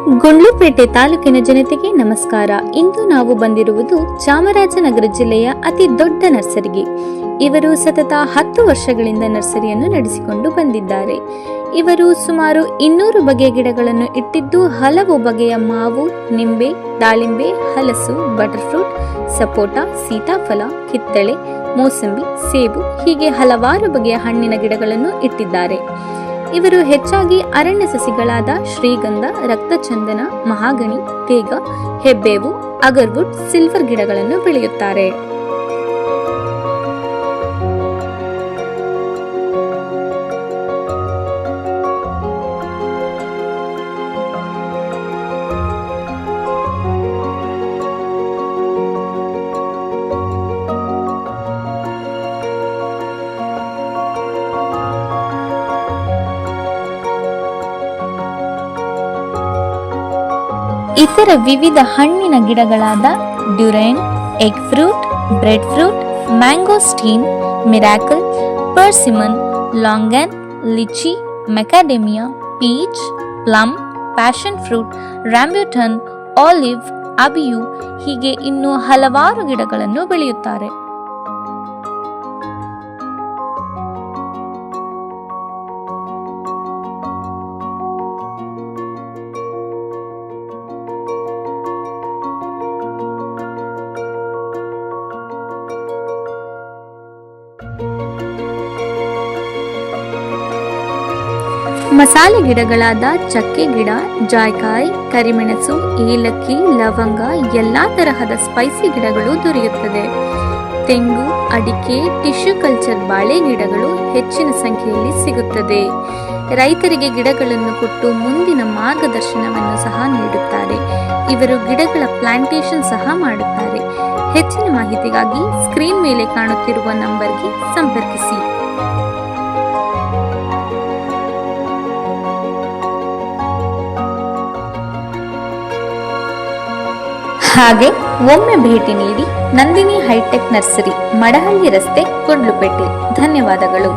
ಗುಂಡ್ಲುಪೇಟೆ ತಾಲೂಕಿನ ಜನತೆಗೆ ನಮಸ್ಕಾರ. ಇಂದು ನಾವು ಬಂದಿರುವುದು ಚಾಮರಾಜನಗರ ಜಿಲ್ಲೆಯ ಅತಿ ದೊಡ್ಡ ನರ್ಸರಿಗೆ. ಇವರು ಸತತ 10 ವರ್ಷಗಳಿಂದ ನರ್ಸರಿಯನ್ನು ನಡೆಸಿಕೊಂಡು ಬಂದಿದ್ದಾರೆ. ಇವರು ಸುಮಾರು 200 ಬಗೆಯ ಗಿಡಗಳನ್ನು ಇಟ್ಟಿದ್ದು ಹಲವು ಬಗೆಯ ಮಾವು, ನಿಂಬೆ, ದಾಳಿಂಬೆ, ಹಲಸು, ಬಟರ್ ಫ್ರೂಟ್, ಸಪೋಟ, ಸೀತಾಫಲ, ಕಿತ್ತಳೆ, ಮೋಸಂಬಿ, ಸೇಬು ಹೀಗೆ ಹಲವಾರು ಬಗೆಯ ಹಣ್ಣಿನ ಗಿಡಗಳನ್ನು ಇಟ್ಟಿದ್ದಾರೆ. ಇವರು ಹೆಚ್ಚಾಗಿ ಅರಣ್ಯ ಸಸಿಗಳಾದ ಶ್ರೀಗಂಧ, ರಕ್ತಚಂದನ, ಮಹಾಗಣಿ, ತೇಗ, ಹೆಬ್ಬೇವು, ಅಗರ್ವುಡ್, ಸಿಲ್ವರ್ ಗಿಡಗಳನ್ನು ಬೆಳೆಯುತ್ತಾರೆ. ಇತರ ವಿವಿಧ ಹಣ್ಣಿನ ಗಿಡಗಳಾದ durian, egg fruit, breadfruit, mangosteen, miracle, persimmon, longan, lychee, macadamia, peach, plum, passion fruit, rambutan, olive, abiu ಹೀಗೆ ಇನ್ನೂ ಹಲವಾರು ಗಿಡಗಳನ್ನು ಬೆಳೆಯುತ್ತಾರೆ. ಮಸಾಲೆ ಗಿಡಗಳಾದ ಚಕ್ಕೆ ಗಿಡ, ಜಾಯ್ಕಾಯಿ, ಕರಿಮೆಣಸು, ಏಲಕ್ಕಿ, ಲವಂಗ ಎಲ್ಲಾ ತರಹದ ಸ್ಪೈಸಿ ಗಿಡಗಳು ದೊರೆಯುತ್ತದೆ. ತೆಂಗು, ಅಡಿಕೆ, ಟಿಶ್ಯೂ ಕಲ್ಚರ್ ಬಾಳೆ ಗಿಡಗಳು ಹೆಚ್ಚಿನ ಸಂಖ್ಯೆಯಲ್ಲಿ ಸಿಗುತ್ತದೆ. ರೈತರಿಗೆ ಗಿಡಗಳನ್ನು ಕೊಟ್ಟು ಮುಂದಿನ ಮಾರ್ಗದರ್ಶನವನ್ನು ಸಹ ನೀಡುತ್ತಾರೆ. ಇವರು ಗಿಡಗಳ ಪ್ಲಾಂಟೇಶನ್ ಸಹ ಮಾಡುತ್ತಾರೆ. ಹೆಚ್ಚಿನ ಮಾಹಿತಿಗಾಗಿ ಸ್ಕ್ರೀನ್ ಮೇಲೆ ಕಾಣುತ್ತಿರುವ ನಂಬರ್ಗೆ ಸಂಪರ್ಕಿಸಿ. ಹಾಗೆ ಒಮ್ಮೆ ಭೇಟಿ ನೀಡಿ ನಂದಿನಿ ಹೈಟೆಕ್ ನರ್ಸರಿ, ಮಡಹಳ್ಳಿ ರಸ್ತೆ, ಗುಂಡ್ಲುಪೇಟೆ. ಧನ್ಯವಾದಗಳು.